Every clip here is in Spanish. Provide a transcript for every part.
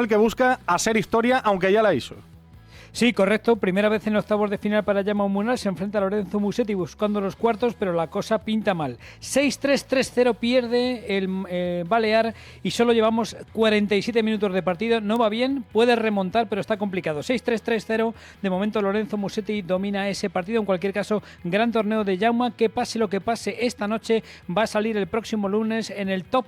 el que busca hacer historia, aunque ya la hizo. Sí, correcto. Primera vez en octavos de final para Jaume Munal. Se enfrenta a Lorenzo Musetti buscando los cuartos, pero la cosa pinta mal. 6-3, 3-0 pierde el Balear y solo llevamos 47 minutos de partido. No va bien, puede remontar, pero está complicado. 6-3, 3-0. De momento Lorenzo Musetti domina ese partido. En cualquier caso, gran torneo de Jaume. Que pase lo que pase esta noche, va a salir el próximo lunes en el top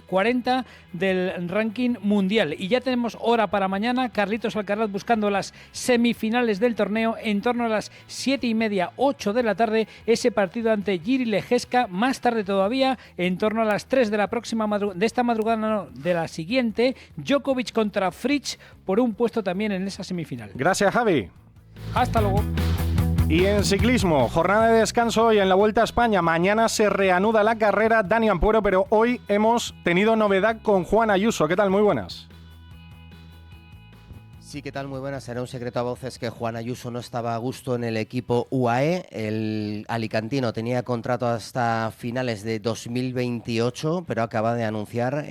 40 del ranking mundial. Y ya tenemos hora para mañana. Carlitos Alcaraz buscando las semifinales del torneo en torno a las 7:30, 8 de la tarde, ese partido ante Jiri Lejeska. Más tarde todavía, en torno a las 3 de la próxima de esta madrugada, no, de la siguiente, Djokovic contra Fritz por un puesto también en esa semifinal. Gracias, Javi. Hasta luego. Y en ciclismo, jornada de descanso hoy en la Vuelta a España. Mañana se reanuda la carrera, Dani Ampuero, pero hoy hemos tenido novedad con Juan Ayuso. ¿Qué tal? Muy buenas. Sí, ¿qué tal? Muy buenas. Era un secreto a voces que Juan Ayuso no estaba a gusto en el equipo UAE. El alicantino tenía contrato hasta finales de 2028, pero acaba de anunciar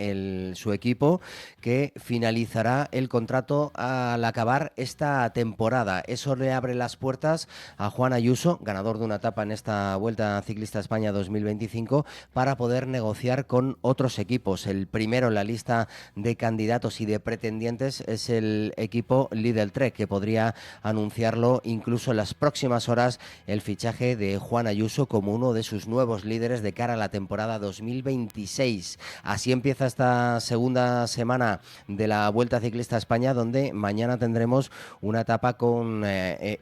su equipo que finalizará el contrato al acabar esta temporada. Eso le abre las puertas a Juan Ayuso, ganador de una etapa en esta Vuelta Ciclista España 2025, para poder negociar con otros equipos. El primero en la lista de candidatos y de pretendientes es el equipo Lidl Trek, que podría anunciarlo incluso en las próximas horas, el fichaje de Juan Ayuso como uno de sus nuevos líderes de cara a la temporada 2026. Así empieza esta segunda semana de la Vuelta Ciclista a España, donde mañana tendremos una etapa con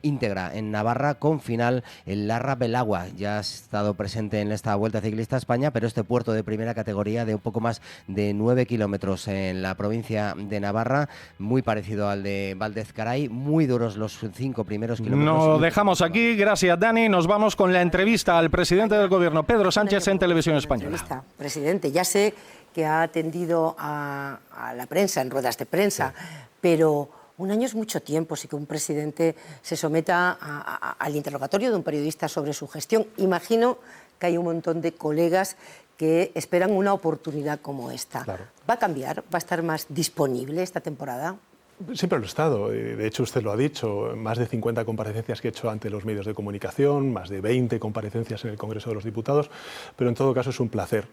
íntegra en Navarra, con final en Larra Belagua. Ya ha estado presente en esta Vuelta Ciclista a España, pero este puerto de primera categoría de un poco más de 9 kilómetros en la provincia de Navarra, muy parecido al de Valdezcaray, muy duros los 5 primeros kilómetros. Nos dejamos aquí, gracias Dani. Nos vamos con la entrevista al presidente del gobierno, Pedro Sánchez, en Televisión Española. Presidente, ya sé que ha atendido a la prensa, en ruedas de prensa, pero un año es mucho tiempo, sí que un presidente se someta al interrogatorio de un periodista sobre su gestión. Imagino que hay un montón de colegas que esperan una oportunidad como esta. Claro. ¿Va a cambiar? ¿Va a estar más disponible esta temporada? Siempre lo he estado. De hecho, usted lo ha dicho. Más de 50 comparecencias que he hecho ante los medios de comunicación, más de 20 comparecencias en el Congreso de los Diputados, pero en todo caso es un placer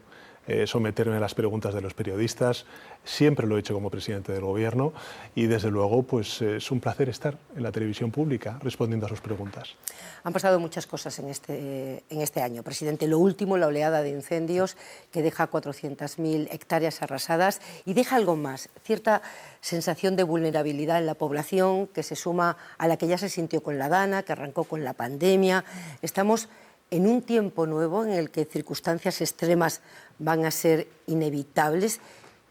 someterme a las preguntas de los periodistas. Siempre lo he hecho como presidente del Gobierno y desde luego pues es un placer estar en la televisión pública respondiendo a sus preguntas. Han pasado muchas cosas en este año, presidente. Lo último, la oleada de incendios que deja 400.000 hectáreas arrasadas y deja algo más, cierta sensación de vulnerabilidad en la población que se suma a la que ya se sintió con la Dana, que arrancó con la pandemia. Estamos en un tiempo nuevo en el que circunstancias extremas van a ser inevitables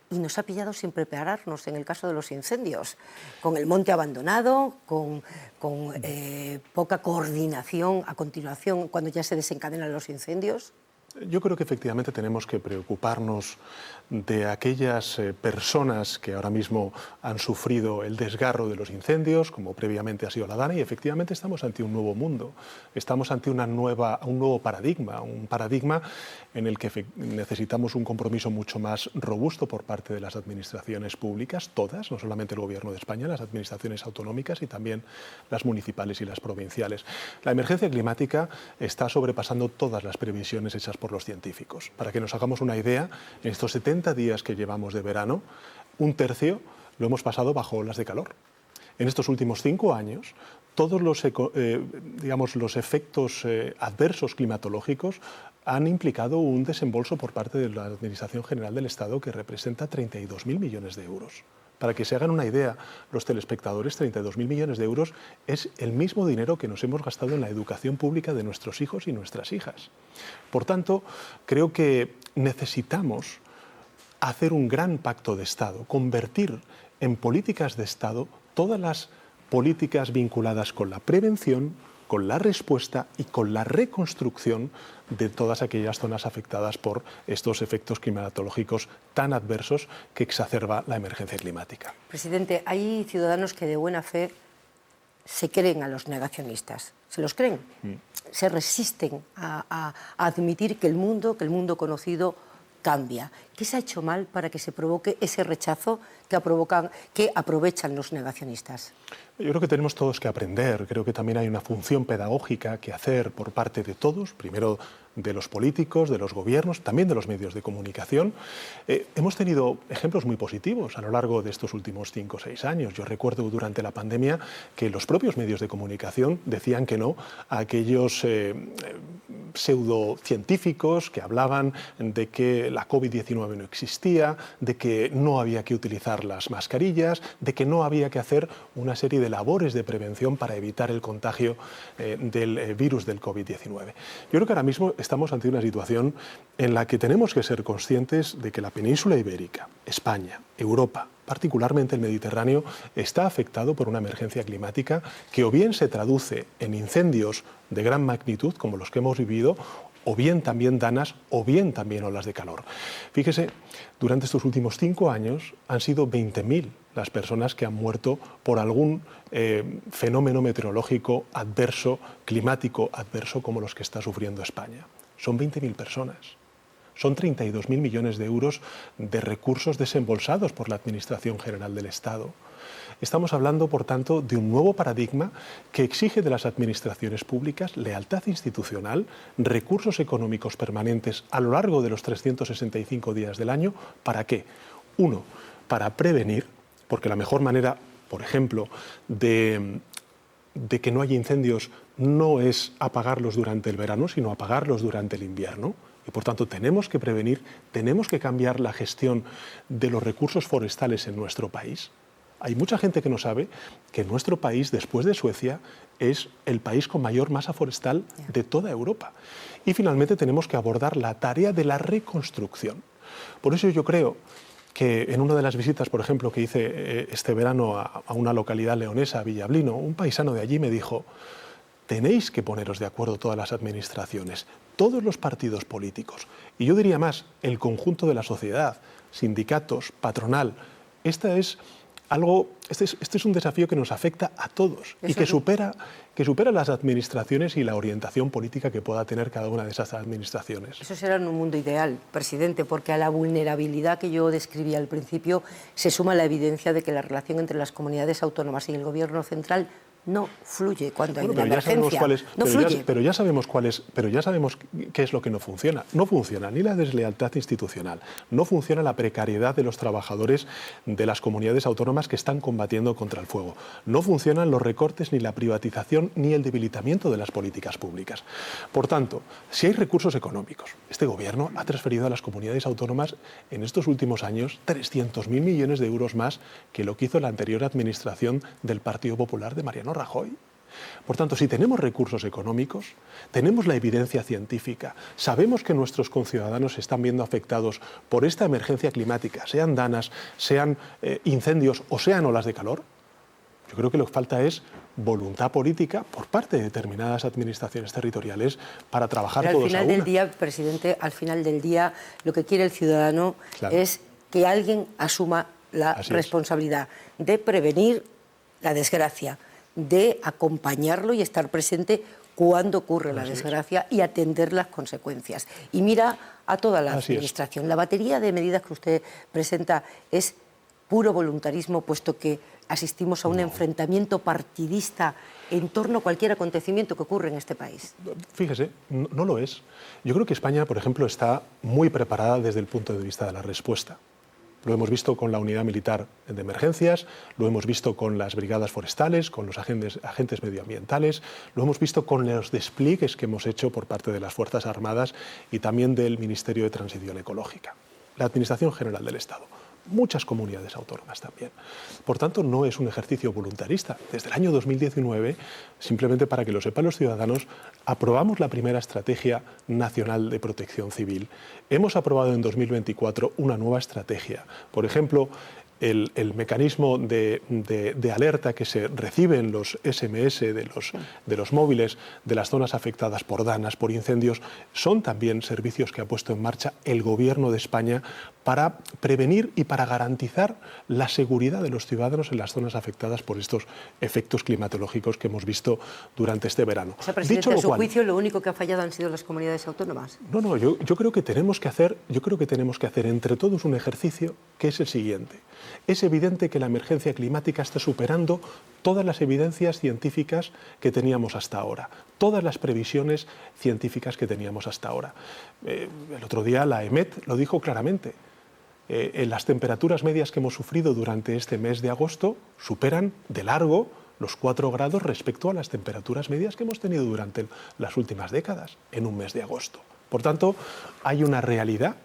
y nos ha pillado sin prepararnos en el caso de los incendios, con el monte abandonado, con poca coordinación a continuación cuando ya se desencadenan los incendios. Yo creo que efectivamente tenemos que preocuparnos de aquellas personas que ahora mismo han sufrido el desgarro de los incendios, como previamente ha sido la Dana, y efectivamente estamos ante un nuevo mundo, estamos ante un nuevo paradigma, un paradigma en el que necesitamos un compromiso mucho más robusto por parte de las administraciones públicas, todas, no solamente el Gobierno de España, las administraciones autonómicas y también las municipales y las provinciales. La emergencia climática está sobrepasando todas las previsiones hechas por los científicos. Para que nos hagamos una idea, en estos 70 días que llevamos de verano, un tercio lo hemos pasado bajo olas de calor. En estos últimos 5 años, todos los efectos adversos climatológicos han implicado un desembolso por parte de la Administración General del Estado que representa 32.000 millones de euros. Para que se hagan una idea, los telespectadores, 32.000 millones de euros es el mismo dinero que nos hemos gastado en la educación pública de nuestros hijos y nuestras hijas. Por tanto, creo que necesitamos hacer un gran pacto de Estado, convertir en políticas de Estado todas las políticas vinculadas con la prevención, con la respuesta y con la reconstrucción de todas aquellas zonas afectadas por estos efectos climatológicos tan adversos que exacerba la emergencia climática. Presidente, hay ciudadanos que de buena fe se creen a los negacionistas, se los creen, se resisten a admitir que el mundo conocido cambia, ¿Qué se ha hecho mal para que se provoque ese rechazo que aprovechan los negacionistas? Yo creo que tenemos todos que aprender, creo que también hay una función pedagógica que hacer por parte de todos, primero de los políticos, de los gobiernos, también de los medios de comunicación. Hemos tenido ejemplos muy positivos a lo largo de estos últimos 5 o 6 años. Yo recuerdo durante la pandemia que los propios medios de comunicación decían que no a aquellos pseudocientíficos que hablaban de que la COVID-19 no existía, de que no había que utilizar las mascarillas, de que no había que hacer una serie de labores de prevención para evitar el contagio del virus del COVID-19. Yo creo que ahora mismo estamos ante una situación en la que tenemos que ser conscientes de que la península ibérica, España, Europa, particularmente el Mediterráneo, está afectado por una emergencia climática que o bien se traduce en incendios de gran magnitud, como los que hemos vivido, o bien también danas, o bien también olas de calor. Fíjese, durante estos últimos 5 años han sido 20.000 las personas que han muerto por algún fenómeno meteorológico adverso, climático adverso, como los que está sufriendo España. Son 20.000 personas. Son 32.000 millones de euros de recursos desembolsados por la Administración General del Estado. Estamos hablando, por tanto, de un nuevo paradigma que exige de las administraciones públicas lealtad institucional, recursos económicos permanentes a lo largo de los 365 días del año. ¿Para qué? Uno, para prevenir, porque la mejor manera, por ejemplo, de que no haya incendios no es apagarlos durante el verano, sino apagarlos durante el invierno. Y por tanto tenemos que prevenir, tenemos que cambiar la gestión de los recursos forestales en nuestro país. Hay mucha gente que no sabe que nuestro país, después de Suecia, es el país con mayor masa forestal de toda Europa. Y finalmente tenemos que abordar la tarea de la reconstrucción. Por eso yo creo que en una de las visitas, por ejemplo, que hice este verano a una localidad leonesa, Villablino, un paisano de allí me dijo: tenéis que poneros de acuerdo todas las administraciones, todos los partidos políticos, y yo diría más, el conjunto de la sociedad, sindicatos, patronal. Este es un desafío que nos afecta a todos y que supera las administraciones y la orientación política que pueda tener cada una de esas administraciones. Eso será en un mundo ideal, presidente, porque a la vulnerabilidad que yo describí al principio se suma la evidencia de que la relación entre las comunidades autónomas y el gobierno central no fluye cuando hay una emergencia. Pero ya sabemos qué es lo que no funciona. No funciona ni la deslealtad institucional, no funciona la precariedad de los trabajadores de las comunidades autónomas que están combatiendo contra el fuego. No funcionan los recortes, ni la privatización, ni el debilitamiento de las políticas públicas. Por tanto, si hay recursos económicos, este gobierno ha transferido a las comunidades autónomas en estos últimos años 300.000 millones de euros más que lo que hizo la anterior administración del Partido Popular de Mariano Rajoy. Por tanto, si tenemos recursos económicos, tenemos la evidencia científica, sabemos que nuestros conciudadanos se están viendo afectados por esta emergencia climática, sean danas, sean incendios o sean olas de calor, yo creo que lo que falta es voluntad política por parte de determinadas administraciones territoriales para trabajar todos a una. Al final del día, presidente, al final del día lo que quiere el ciudadano es que alguien asuma la responsabilidad de prevenir la desgracia, de acompañarlo y estar presente cuando ocurre la desgracia y atender las consecuencias. Y mira a toda la administración. La batería de medidas que usted presenta es puro voluntarismo, puesto que asistimos a un enfrentamiento partidista en torno a cualquier acontecimiento que ocurre en este país. Fíjese, no lo es. Yo creo que España, por ejemplo, está muy preparada desde el punto de vista de la respuesta. Lo hemos visto con la unidad militar de emergencias, lo hemos visto con las brigadas forestales, con los agentes medioambientales, lo hemos visto con los despliegues que hemos hecho por parte de las Fuerzas Armadas y también del Ministerio de Transición Ecológica, la Administración General del Estado. Muchas comunidades autónomas también. Por tanto, no es un ejercicio voluntarista. Desde el año 2019, simplemente para que lo sepan los ciudadanos, aprobamos la primera Estrategia Nacional de Protección Civil. Hemos aprobado en 2024 una nueva estrategia. Por ejemplo, el mecanismo de alerta que se recibe en los SMS de los móviles de las zonas afectadas por danas, por incendios, son también servicios que ha puesto en marcha el Gobierno de España para prevenir y para garantizar la seguridad de los ciudadanos en las zonas afectadas por estos efectos climatológicos que hemos visto durante este verano. O sea, presidente, a su juicio, lo único que ha fallado han sido las comunidades autónomas. No, yo creo que tenemos que hacer entre todos un ejercicio que es el siguiente. Es evidente que la emergencia climática está superando todas las evidencias científicas que teníamos hasta ahora, todas las previsiones científicas que teníamos hasta ahora. El otro día la EMET lo dijo claramente. Las temperaturas medias que hemos sufrido durante este mes de agosto superan de largo los 4 grados respecto a las temperaturas medias que hemos tenido durante las últimas décadas en un mes de agosto. Por tanto, hay una realidad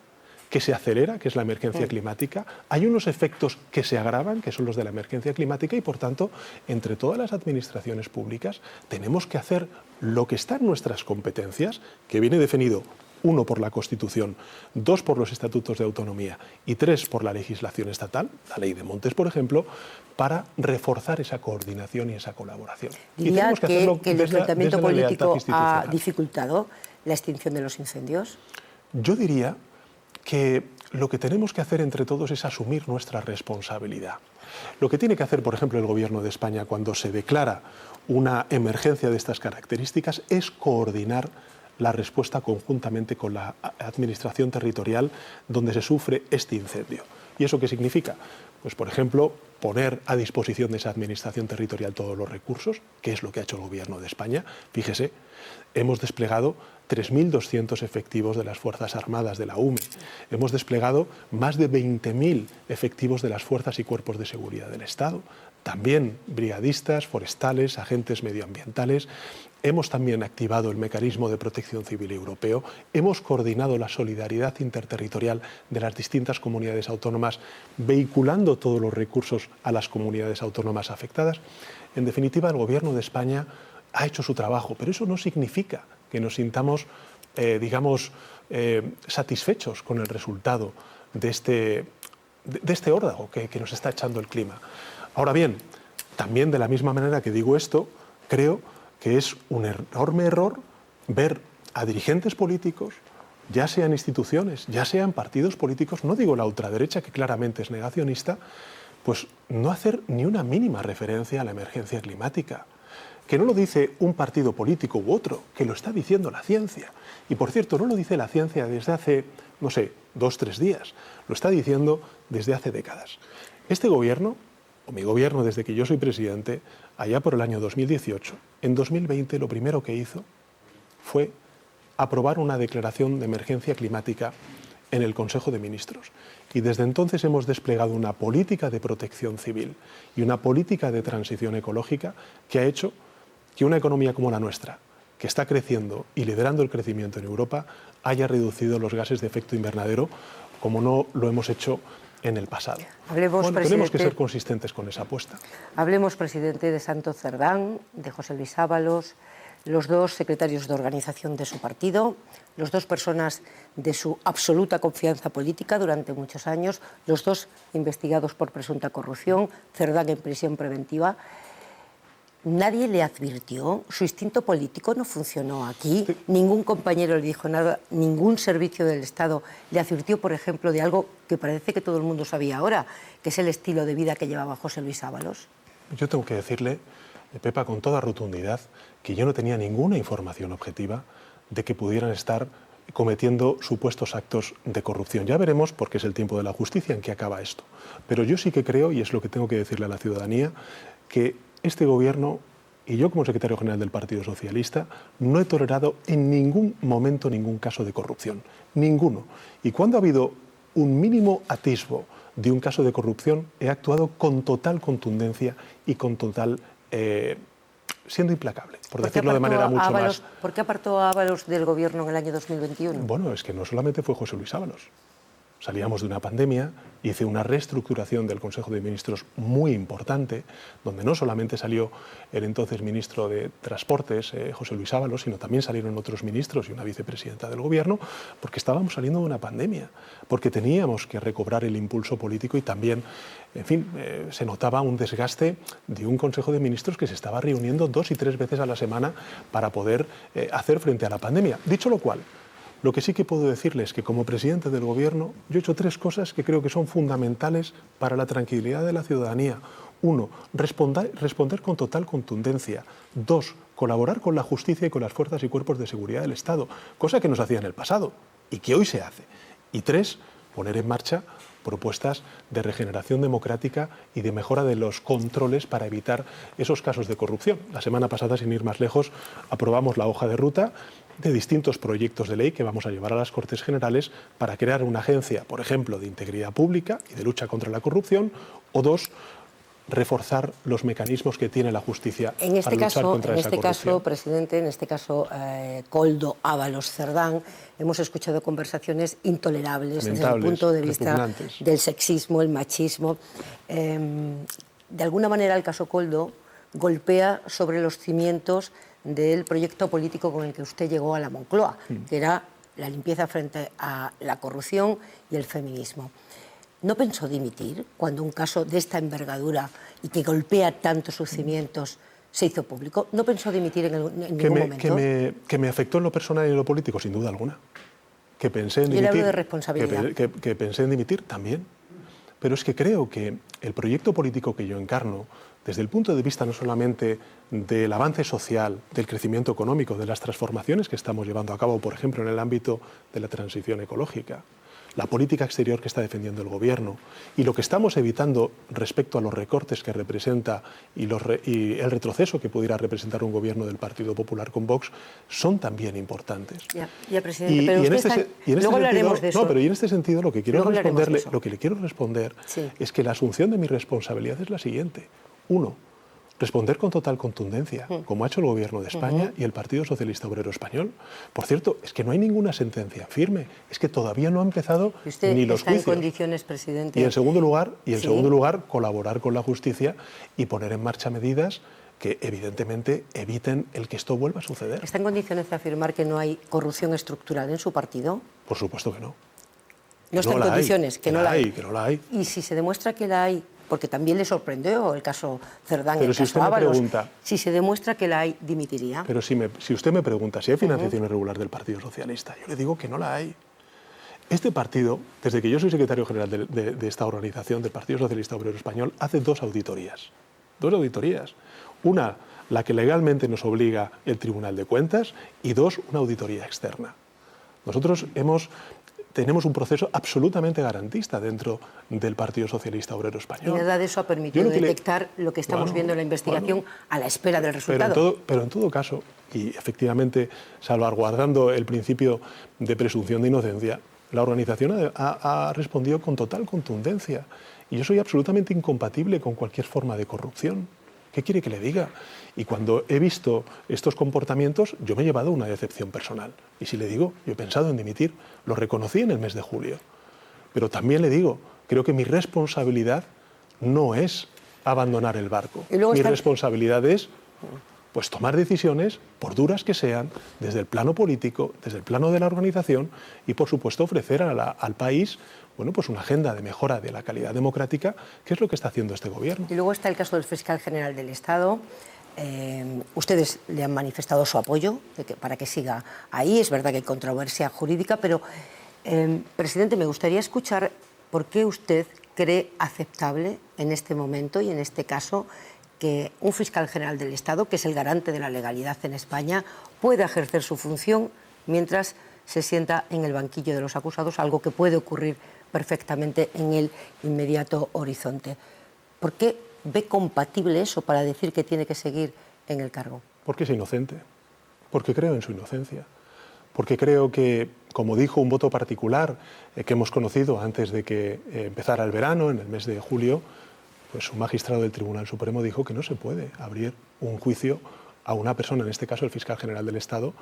que se acelera, que es la emergencia climática, hay unos efectos que se agravan, que son los de la emergencia climática, y por tanto, entre todas las administraciones públicas, tenemos que hacer lo que está en nuestras competencias, que viene definido 1 por la Constitución, 2 por los estatutos de autonomía y 3 por la legislación estatal, la ley de montes, por ejemplo, para reforzar esa coordinación y esa colaboración. ¿Diría que el enfrentamiento político ha dificultado la extinción de los incendios? Yo diría que lo que tenemos que hacer entre todos es asumir nuestra responsabilidad. Lo que tiene que hacer, por ejemplo, el Gobierno de España cuando se declara una emergencia de estas características es coordinar la respuesta conjuntamente con la administración territorial donde se sufre este incendio. ¿Y eso qué significa? Pues, por ejemplo, poner a disposición de esa administración territorial todos los recursos, que es lo que ha hecho el Gobierno de España. Fíjese, hemos desplegado 3.200 efectivos de las Fuerzas Armadas de la UME. Hemos desplegado más de 20.000 efectivos de las fuerzas y cuerpos de seguridad del Estado. También brigadistas, forestales, agentes medioambientales. Hemos también activado el mecanismo de protección civil europeo. Hemos coordinado la solidaridad interterritorial de las distintas comunidades autónomas, vehiculando todos los recursos a las comunidades autónomas afectadas. En definitiva, el Gobierno de España ha hecho su trabajo, pero eso no significa que nos sintamos, satisfechos con el resultado de este órdago que nos está echando el clima. Ahora bien, también de la misma manera que digo esto, creo que es un enorme error ver a dirigentes políticos, ya sean instituciones, ya sean partidos políticos, no digo la ultraderecha, que claramente es negacionista, pues no hacer ni una mínima referencia a la emergencia climática. Que no lo dice un partido político u otro, que lo está diciendo la ciencia. Y por cierto, no lo dice la ciencia desde hace, 2 o 3 días, lo está diciendo desde hace décadas. Este gobierno, o mi gobierno desde que yo soy presidente, allá por el año 2018, en 2020 lo primero que hizo fue aprobar una declaración de emergencia climática en el Consejo de Ministros. Y desde entonces hemos desplegado una política de protección civil y una política de transición ecológica que ha hecho que una economía como la nuestra, que está creciendo y liderando el crecimiento en Europa, haya reducido los gases de efecto invernadero como no lo hemos hecho en el pasado. Tenemos que ser consistentes con esa apuesta. Hablemos, presidente, de Santos Cerdán, de José Luis Ábalos, los 2 secretarios de organización de su partido, los 2 personas de su absoluta confianza política durante muchos años, los 2 investigados por presunta corrupción, Cerdán en prisión preventiva. Nadie le advirtió, su instinto político no funcionó aquí, ningún compañero le dijo nada, ningún servicio del Estado le advirtió, por ejemplo, de algo que parece que todo el mundo sabía ahora, que es el estilo de vida que llevaba José Luis Ábalos. Yo tengo que decirle, Pepa, con toda rotundidad, que yo no tenía ninguna información objetiva de que pudieran estar cometiendo supuestos actos de corrupción. Ya veremos, porque es el tiempo de la justicia, en qué acaba esto. Pero yo sí que creo, y es lo que tengo que decirle a la ciudadanía, que este gobierno, y yo como secretario general del Partido Socialista, no he tolerado en ningún momento ningún caso de corrupción. Ninguno. Y cuando ha habido un mínimo atisbo de un caso de corrupción, he actuado con total contundencia y con total... siendo implacable, por decirlo de manera mucho más... ¿Por qué apartó a Ábalos del gobierno en el año 2021? Bueno, es que no solamente fue José Luis Ábalos. salíamos de una pandemia, hice una reestructuración del Consejo de Ministros muy importante, donde no solamente salió el entonces ministro de Transportes, José Luis Ábalos, sino también salieron otros ministros y una vicepresidenta del Gobierno, porque estábamos saliendo de una pandemia, porque teníamos que recobrar el impulso político y también, en fin, se notaba un desgaste de un Consejo de Ministros que se estaba reuniendo 2 y 3 veces a la semana para poder hacer frente a la pandemia. Dicho lo cual, lo que sí que puedo decirles es que como presidente del Gobierno yo he hecho 3 cosas que creo que son fundamentales para la tranquilidad de la ciudadanía. 1, responder con total contundencia. 2, colaborar con la justicia y con las fuerzas y cuerpos de seguridad del Estado, cosa que no se hacía en el pasado y que hoy se hace. Y 3, poner en marcha propuestas de regeneración democrática y de mejora de los controles para evitar esos casos de corrupción. La semana pasada, sin ir más lejos, aprobamos la hoja de ruta de distintos proyectos de ley que vamos a llevar a las Cortes Generales para crear una agencia, por ejemplo, de integridad pública y de lucha contra la corrupción, o 2, reforzar los mecanismos que tiene la justicia para luchar contra esa corrupción. En este caso, presidente, Koldo, Ábalos, Cerdán, hemos escuchado conversaciones intolerables desde el punto de vista del sexismo, el machismo. De alguna manera, el caso Koldo golpea sobre los cimientos del proyecto político con el que usted llegó a la Moncloa, que era la limpieza frente a la corrupción y el feminismo. ¿No pensó dimitir cuando un caso de esta envergadura y que golpea tanto sus cimientos se hizo público? ¿No pensó dimitir en ningún momento? Que me afectó en lo personal y en lo político, sin duda alguna. Que pensé en dimitir. Yo le hablo de responsabilidad. Que pensé en dimitir también. Pero es que creo que el proyecto político que yo encarno, desde el punto de vista no solamente del avance social, del crecimiento económico, de las transformaciones que estamos llevando a cabo, por ejemplo, en el ámbito de la transición ecológica, la política exterior que está defendiendo el Gobierno y lo que estamos evitando respecto a los recortes que representa y el retroceso que pudiera representar un Gobierno del Partido Popular con Vox, son también importantes. Ya, presidente, pero luego hablaremos de eso. No, pero y en este sentido lo que le quiero responder es que la asunción de mi responsabilidad es la siguiente. 1, responder con total contundencia, como ha hecho el Gobierno de España y el Partido Socialista Obrero Español. Por cierto, es que no hay ninguna sentencia firme, es que todavía no ha empezado ni los juicios. ¿Está en condiciones, presidente? Y en segundo lugar, colaborar con la justicia y poner en marcha medidas que evidentemente eviten el que esto vuelva a suceder. ¿Está en condiciones de afirmar que no hay corrupción estructural en su partido? Por supuesto que no. No está en condiciones, que no la hay. Que no la hay. Y si se demuestra que la hay, porque también le sorprendió el caso Cerdán y el caso Ábalos, si se demuestra que la hay, dimitiría. Pero si usted me pregunta si hay financiación irregular del Partido Socialista, yo le digo que no la hay. Este partido, desde que yo soy secretario general de esta organización, del Partido Socialista Obrero Español, hace 2 auditorías. 2 auditorías. Una, la que legalmente nos obliga el Tribunal de Cuentas, y 2, una auditoría externa. Nosotros tenemos un proceso absolutamente garantista dentro del Partido Socialista Obrero Español. Y nada de eso ha permitido detectar lo que estamos viendo en la investigación a la espera del resultado. Pero en todo caso, y efectivamente salvaguardando el principio de presunción de inocencia, la organización ha respondido con total contundencia. Y yo soy absolutamente incompatible con cualquier forma de corrupción. ¿Qué quiere que le diga? Y cuando he visto estos comportamientos, yo me he llevado una decepción personal. Y si le digo, yo he pensado en dimitir, lo reconocí en el mes de julio. Pero también le digo, creo que mi responsabilidad no es abandonar el barco. Mi responsabilidad es pues tomar decisiones, por duras que sean, desde el plano político, desde el plano de la organización y, por supuesto, ofrecer al país pues una agenda de mejora de la calidad democrática, que es lo que está haciendo este Gobierno. Y luego está el caso del fiscal general del Estado. Ustedes le han manifestado su apoyo para que siga ahí. Es verdad que hay controversia jurídica, pero, presidente, me gustaría escuchar por qué usted cree aceptable en este momento y en este caso que un fiscal general del Estado, que es el garante de la legalidad en España, pueda ejercer su función mientras se sienta en el banquillo de los acusados, algo que puede ocurrir perfectamente en el inmediato horizonte. ¿Por qué ve compatible eso para decir que tiene que seguir en el cargo? Porque es inocente, porque creo en su inocencia, porque creo que, como dijo un voto particular que hemos conocido antes de que empezara el verano, en el mes de julio, pues un magistrado del Tribunal Supremo dijo que no se puede abrir un juicio a una persona, en este caso el fiscal general del Estado,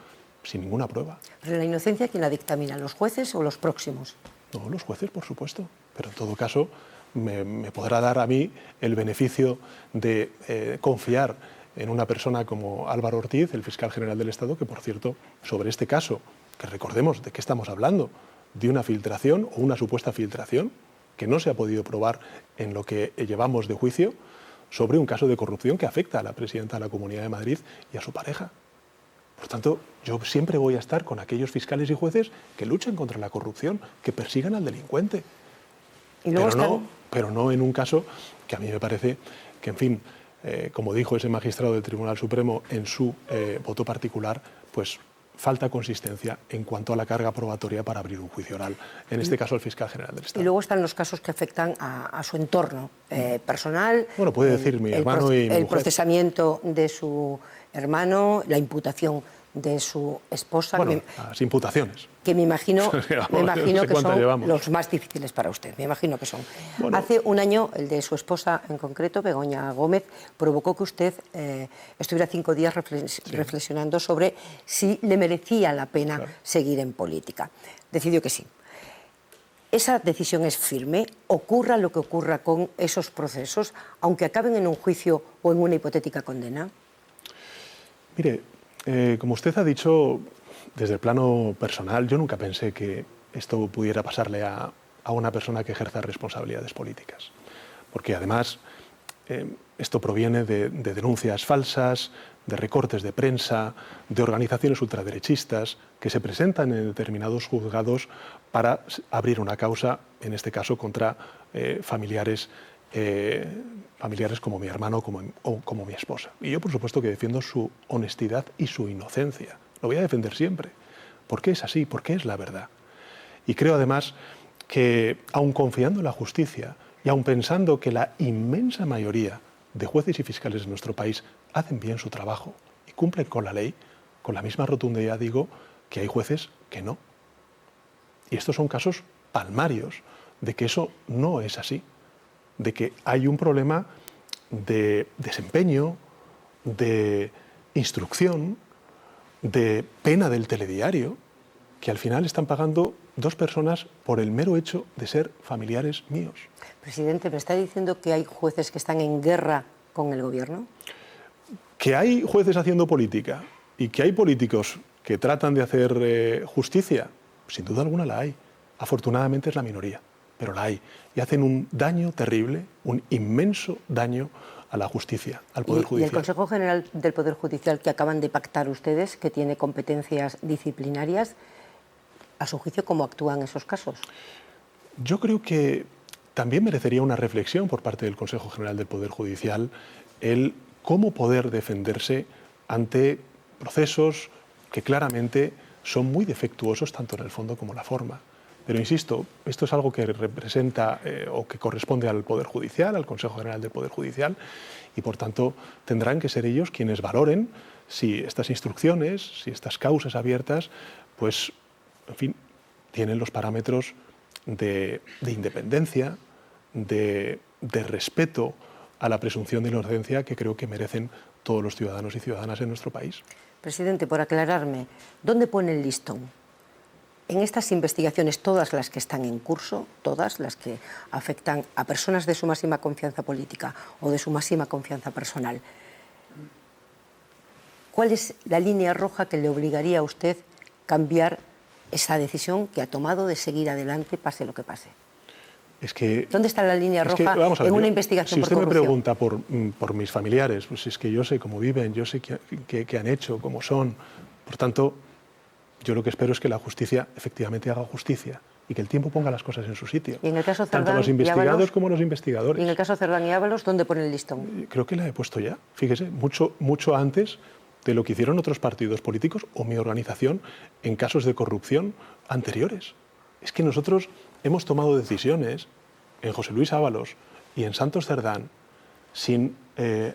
sin ninguna prueba. ¿Pero la inocencia quién la dictamina, los jueces o los próximos? No, los jueces, por supuesto. Pero en todo caso, me podrá dar a mí el beneficio de confiar en una persona como Álvaro Ortiz, el fiscal general del Estado, que, por cierto, sobre este caso, que recordemos de qué estamos hablando, de una filtración o una supuesta filtración, que no se ha podido probar en lo que llevamos de juicio, sobre un caso de corrupción que afecta a la presidenta de la Comunidad de Madrid y a su pareja. Por tanto, yo siempre voy a estar con aquellos fiscales y jueces que luchan contra la corrupción, que persigan al delincuente. Pero no en un caso que a mí me parece que, en fin, como dijo ese magistrado del Tribunal Supremo en su voto particular, pues falta consistencia en cuanto a la carga probatoria para abrir un juicio oral, en este caso al fiscal general del Estado. Y luego están los casos que afectan a su entorno personal. Bueno, puede decir mi hermano y mi mujer. El procesamiento de su hermano, la imputación de su esposa. Bueno, las imputaciones. Que me imagino no sé que son llevamos. los más difíciles para usted. Me imagino que son. Bueno. Hace un año, el de su esposa en concreto, Begoña Gómez, provocó que usted estuviera 5 días reflexionando sobre si le merecía la pena seguir en política. Decidió que sí. ¿Esa decisión es firme? ¿Ocurra lo que ocurra con esos procesos, aunque acaben en un juicio o en una hipotética condena? Mire, como usted ha dicho, desde el plano personal, yo nunca pensé que esto pudiera pasarle a una persona que ejerza responsabilidades políticas. Porque además esto proviene de denuncias falsas, de recortes de prensa, de organizaciones ultraderechistas que se presentan en determinados juzgados para abrir una causa, en este caso contra familiares como mi hermano o como mi esposa. Y yo, por supuesto, que defiendo su honestidad y su inocencia. Lo voy a defender siempre, porque es así, porque es la verdad. Y creo, además, que aun confiando en la justicia y aun pensando que la inmensa mayoría de jueces y fiscales de nuestro país hacen bien su trabajo y cumplen con la ley, con la misma rotundidad digo que hay jueces que no. Y estos son casos palmarios de que eso no es así, de que hay un problema de desempeño, de instrucción, de pena del telediario, que al final están pagando 2 personas por el mero hecho de ser familiares míos. Presidente, ¿me está diciendo que hay jueces que están en guerra con el gobierno? Que hay jueces haciendo política y que hay políticos que tratan de hacer justicia, sin duda alguna la hay. Afortunadamente es la minoría, pero la hay. Y hacen un daño terrible, un inmenso daño a la justicia, al Poder Judicial. ¿Y el Consejo General del Poder Judicial que acaban de pactar ustedes, que tiene competencias disciplinarias, a su juicio, cómo actúan en esos casos? Yo creo que también merecería una reflexión por parte del Consejo General del Poder Judicial el cómo poder defenderse ante procesos que claramente son muy defectuosos tanto en el fondo como en la forma. Pero insisto, esto es algo que representa o que corresponde al Poder Judicial, al Consejo General del Poder Judicial, y por tanto tendrán que ser ellos quienes valoren si estas instrucciones, si estas causas abiertas, pues, en fin, tienen los parámetros de independencia, de respeto a la presunción de inocencia que creo que merecen todos los ciudadanos y ciudadanas en nuestro país. Presidente, por aclararme, ¿dónde pone el listón? En estas investigaciones, todas las que están en curso, todas las que afectan a personas de su máxima confianza política o de su máxima confianza personal, ¿cuál es la línea roja que le obligaría a usted a cambiar esa decisión que ha tomado de seguir adelante, pase lo que pase? Es que, ¿dónde está la línea roja en una investigación por corrupción? Si usted me pregunta por mis familiares, pues es que yo sé cómo viven, yo sé qué han hecho, cómo son. Por tanto, yo lo que espero es que la justicia efectivamente haga justicia y que el tiempo ponga las cosas en su sitio. ¿Y en el caso Cerdán tanto los investigados como los investigadores. ¿Y en el caso Cerdán y Ábalos, dónde pone el listón? Creo que la he puesto ya, fíjese, mucho antes de lo que hicieron otros partidos políticos o mi organización en casos de corrupción anteriores. Es que nosotros hemos tomado decisiones en José Luis Ábalos y en Santos Cerdán sin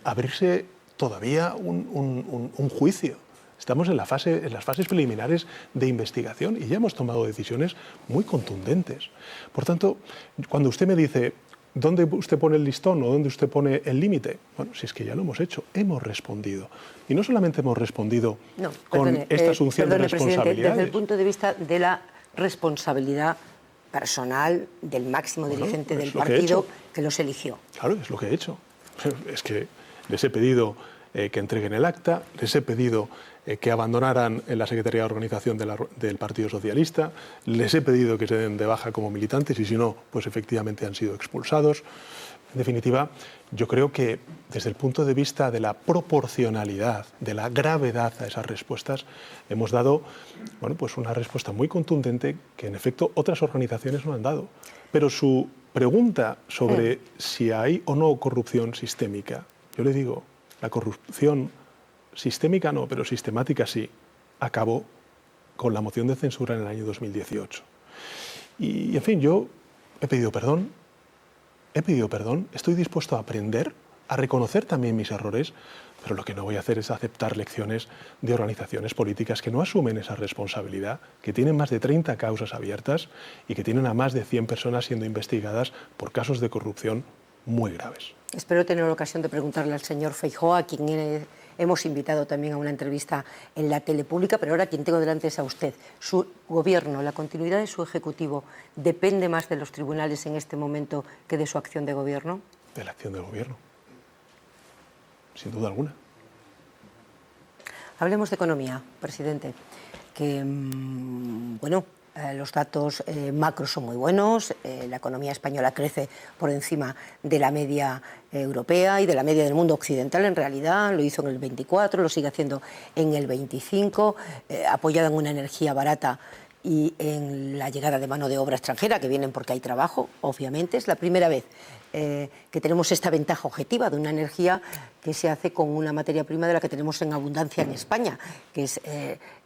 abrirse todavía un juicio. Estamos en las fases preliminares de investigación y ya hemos tomado decisiones muy contundentes. Por tanto, cuando usted me dice ¿dónde usted pone el listón o dónde usted pone el límite? Bueno, si es que ya lo hemos hecho, hemos respondido. Y no solamente hemos respondido con esta asunción de responsabilidades. Desde el punto de vista de la responsabilidad personal del máximo dirigente del es lo que he partido hecho. que los eligió. Claro, es lo que he hecho. Es que les he pedido que entreguen el acta, les he pedido que abandonaran la Secretaría de Organización del Partido Socialista, les he pedido que se den de baja como militantes y si no, pues efectivamente han sido expulsados. En definitiva, yo creo que desde el punto de vista de la proporcionalidad, de la gravedad a esas respuestas, hemos dado pues una respuesta muy contundente que en efecto otras organizaciones no han dado. Pero su pregunta sobre si hay o no corrupción sistémica, yo le digo, la corrupción sistémica no, pero sistemática sí, acabó con la moción de censura en el año 2018. Y en fin, yo he pedido perdón, estoy dispuesto a aprender, a reconocer también mis errores, pero lo que no voy a hacer es aceptar lecciones de organizaciones políticas que no asumen esa responsabilidad, que tienen más de 30 causas abiertas y que tienen a más de 100 personas siendo investigadas por casos de corrupción muy graves. Espero tener la ocasión de preguntarle al señor Feijóo, a quien hemos invitado también a una entrevista en la tele pública, pero ahora quien tengo delante es a usted. Su gobierno, la continuidad de su ejecutivo, ¿depende más de los tribunales en este momento que de su acción de gobierno? De la acción del gobierno, sin duda alguna. Hablemos de economía, presidente, que, los datos macros son muy buenos, la economía española crece por encima de la media europea y de la media del mundo occidental en realidad, lo hizo en el 24, lo sigue haciendo en el 25, apoyada en una energía barata y en la llegada de mano de obra extranjera, que vienen porque hay trabajo, obviamente. Es la primera vez que tenemos esta ventaja objetiva de una energía que se hace con una materia prima de la que tenemos en abundancia en España, que es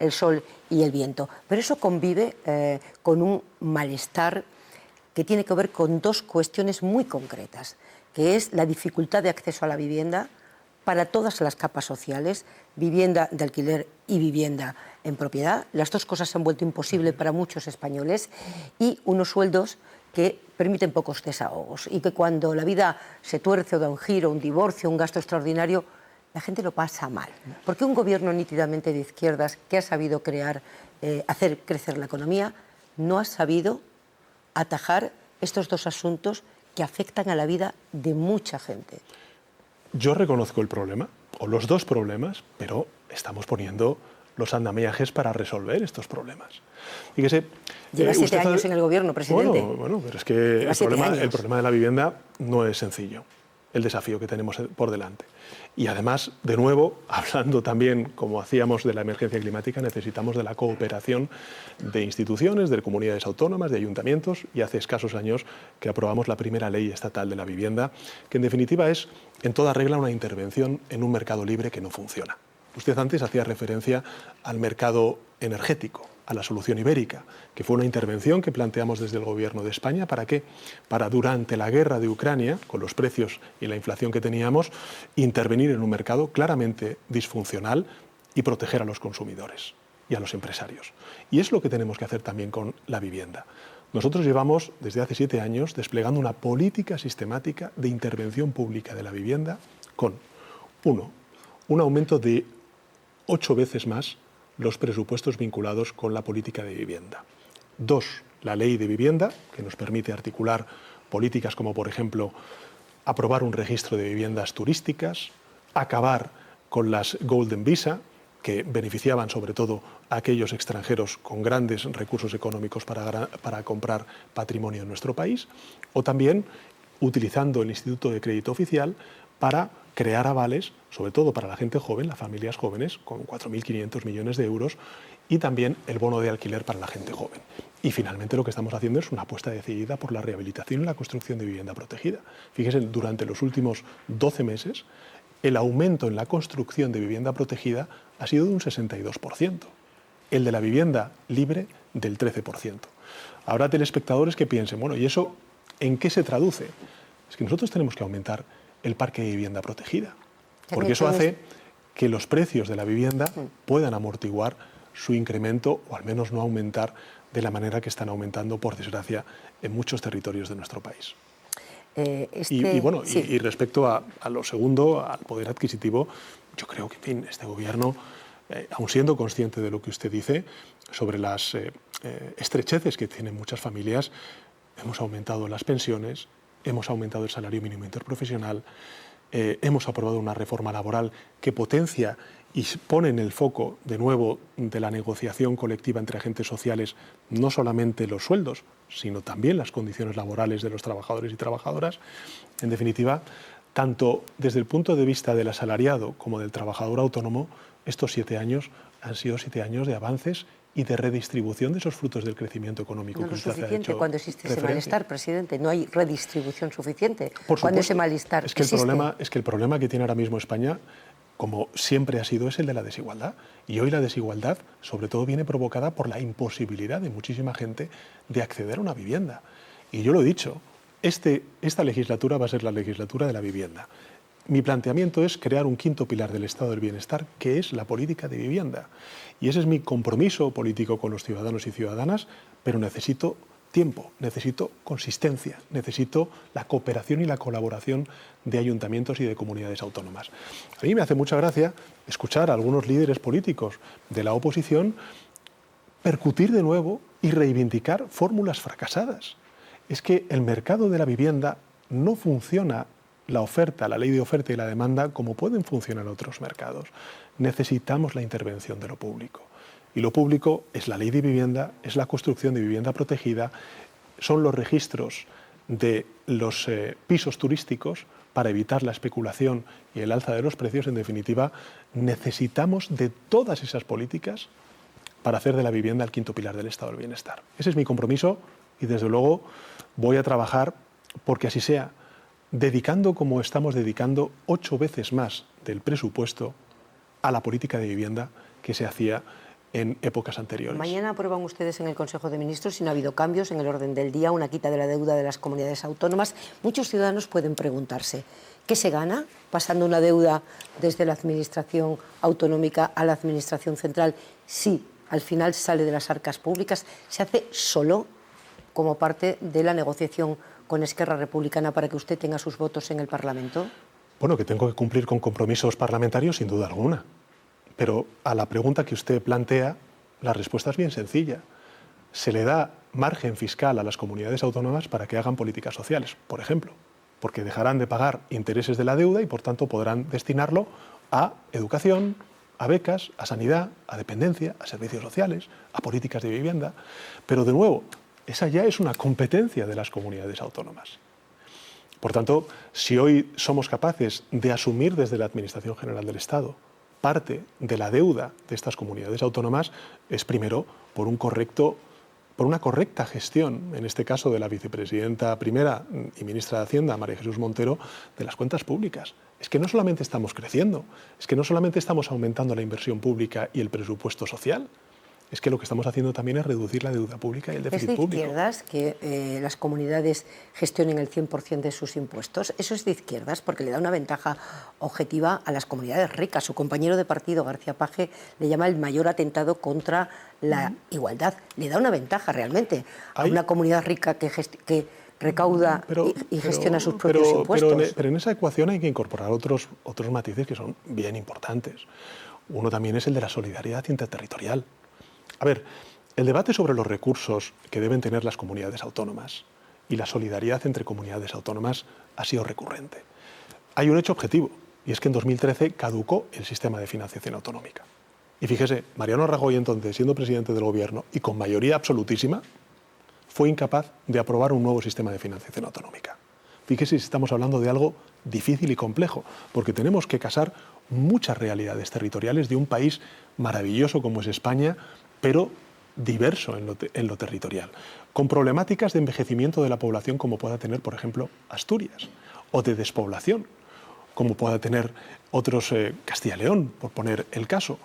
el sol y el viento. Pero eso convive con un malestar que tiene que ver con dos cuestiones muy concretas, que es la dificultad de acceso a la vivienda para todas las capas sociales, vivienda de alquiler y vivienda en propiedad. Las dos cosas se han vuelto imposibles para muchos españoles y unos sueldos que permiten pocos desahogos y que cuando la vida se tuerce o da un giro, un divorcio, un gasto extraordinario, la gente lo pasa mal. Porque un gobierno nítidamente de izquierdas que ha sabido hacer crecer la economía, no ha sabido atajar estos dos asuntos que afectan a la vida de mucha gente. Yo reconozco el problema, o los dos problemas, pero estamos poniendo los andamiajes para resolver estos problemas. Fíjese, lleva 7 años en el gobierno, presidente. Bueno, pero es que el problema de la vivienda no es sencillo, el desafío que tenemos por delante. Y además, de nuevo, hablando también, como hacíamos de la emergencia climática, necesitamos de la cooperación de instituciones, de comunidades autónomas, de ayuntamientos, y hace escasos años que aprobamos la primera ley estatal de la vivienda, que en definitiva es, en toda regla, una intervención en un mercado libre que no funciona. Usted antes hacía referencia al mercado energético, a la solución ibérica, que fue una intervención que planteamos desde el Gobierno de España. ¿Para qué? Para, durante la guerra de Ucrania, con los precios y la inflación que teníamos, intervenir en un mercado claramente disfuncional y proteger a los consumidores y a los empresarios. Y es lo que tenemos que hacer también con la vivienda. Nosotros llevamos, desde hace 7 años, desplegando una política sistemática de intervención pública de la vivienda con, un aumento de 8 veces más los presupuestos vinculados con la política de vivienda. 2, la ley de vivienda, que nos permite articular políticas como, por ejemplo, aprobar un registro de viviendas turísticas, acabar con las Golden Visa, que beneficiaban sobre todo a aquellos extranjeros con grandes recursos económicos para comprar patrimonio en nuestro país, o también utilizando el Instituto de Crédito Oficial para crear avales, sobre todo para la gente joven, las familias jóvenes, con 4.500 millones de euros, y también el bono de alquiler para la gente joven. Y finalmente lo que estamos haciendo es una apuesta decidida por la rehabilitación y la construcción de vivienda protegida. Fíjense, durante los últimos 12 meses, el aumento en la construcción de vivienda protegida ha sido de un 62%. El de la vivienda libre del 13%. Habrá telespectadores que piensen, bueno, ¿y eso en qué se traduce? Es que nosotros tenemos que aumentar el parque de vivienda protegida, porque eso hace que los precios de la vivienda puedan amortiguar su incremento o al menos no aumentar de la manera que están aumentando, por desgracia, en muchos territorios de nuestro país. Y respecto a lo segundo, al poder adquisitivo, yo creo que este gobierno aun siendo consciente de lo que usted dice sobre las estrecheces que tienen muchas familias, hemos aumentado las pensiones, hemos aumentado el salario mínimo interprofesional, hemos aprobado una reforma laboral que potencia y pone en el foco de nuevo de la negociación colectiva entre agentes sociales no solamente los sueldos, sino también las condiciones laborales de los trabajadores y trabajadoras. En definitiva, tanto desde el punto de vista del asalariado como del trabajador autónomo, estos 7 años han sido 7 años de avances y de redistribución de esos frutos del crecimiento económico. No que es usted ha suficiente hecho cuando existe ese referencia. malestar, presidente. No hay redistribución suficiente Por cuando supuesto, ese malestar es que existe. el problema que tiene ahora mismo España, como siempre ha sido, es el de la desigualdad. Y hoy la desigualdad, sobre todo, viene provocada por la imposibilidad de muchísima gente de acceder a una vivienda. Y yo lo he dicho, esta legislatura va a ser la legislatura de la vivienda. Mi planteamiento es crear un quinto pilar del estado del bienestar, que es la política de vivienda. Y ese es mi compromiso político con los ciudadanos y ciudadanas, pero necesito tiempo, necesito consistencia, necesito la cooperación y la colaboración de ayuntamientos y de comunidades autónomas. A mí me hace mucha gracia escuchar a algunos líderes políticos de la oposición percutir de nuevo y reivindicar fórmulas fracasadas. Es que el mercado de la vivienda no funciona, la oferta, la ley de oferta y la demanda, como pueden funcionar otros mercados. Necesitamos la intervención de lo público. Y lo público es la ley de vivienda, es la construcción de vivienda protegida, son los registros de los pisos turísticos para evitar la especulación y el alza de los precios. En definitiva, necesitamos de todas esas políticas para hacer de la vivienda el quinto pilar del estado del bienestar. Ese es mi compromiso y, desde luego, voy a trabajar porque así sea, dedicando, como estamos dedicando, 8 veces más del presupuesto a la política de vivienda que se hacía en épocas anteriores. Mañana aprueban ustedes en el Consejo de Ministros, si no ha habido cambios en el orden del día, una quita de la deuda de las comunidades autónomas. Muchos ciudadanos pueden preguntarse, ¿qué se gana pasando una deuda desde la Administración autonómica a la Administración central si al final sale de las arcas públicas? ¿Se hace solo como parte de la negociación con Esquerra Republicana para que usted tenga sus votos en el Parlamento? Bueno, que tengo que cumplir con compromisos parlamentarios, sin duda alguna. Pero a la pregunta que usted plantea, la respuesta es bien sencilla. Se le da margen fiscal a las comunidades autónomas para que hagan políticas sociales, por ejemplo, porque dejarán de pagar intereses de la deuda y, por tanto, podrán destinarlo a educación, a becas, a sanidad, a dependencia, a servicios sociales, a políticas de vivienda. Pero, de nuevo, esa ya es una competencia de las comunidades autónomas. Por tanto, si hoy somos capaces de asumir desde la Administración General del Estado parte de la deuda de estas comunidades autónomas, es primero por una correcta gestión, en este caso de la vicepresidenta primera y ministra de Hacienda, María Jesús Montero, de las cuentas públicas. Es que no solamente estamos creciendo, es que no solamente estamos aumentando la inversión pública y el presupuesto social, es que lo que estamos haciendo también es reducir la deuda pública y el déficit público. ¿Es de izquierdas que las comunidades gestionen el 100% de sus impuestos? Eso es de izquierdas porque le da una ventaja objetiva a las comunidades ricas. Su compañero de partido, García Page, le llama el mayor atentado contra la igualdad. Le da una ventaja realmente a una comunidad rica que recauda y gestiona sus propios impuestos. Pero en esa ecuación hay que incorporar otros matices que son bien importantes. Uno también es el de la solidaridad interterritorial. A ver, el debate sobre los recursos que deben tener las comunidades autónomas y la solidaridad entre comunidades autónomas ha sido recurrente. Hay un hecho objetivo, y es que en 2013 caducó el sistema de financiación autonómica. Y fíjese, Mariano Rajoy, entonces, siendo presidente del Gobierno y con mayoría absolutísima, fue incapaz de aprobar un nuevo sistema de financiación autonómica. Fíjese si estamos hablando de algo difícil y complejo, porque tenemos que casar muchas realidades territoriales de un país maravilloso como es España, pero diverso en lo territorial, con problemáticas de envejecimiento de la población como pueda tener, por ejemplo, Asturias, o de despoblación, como pueda tener otros Castilla y León, por poner el caso,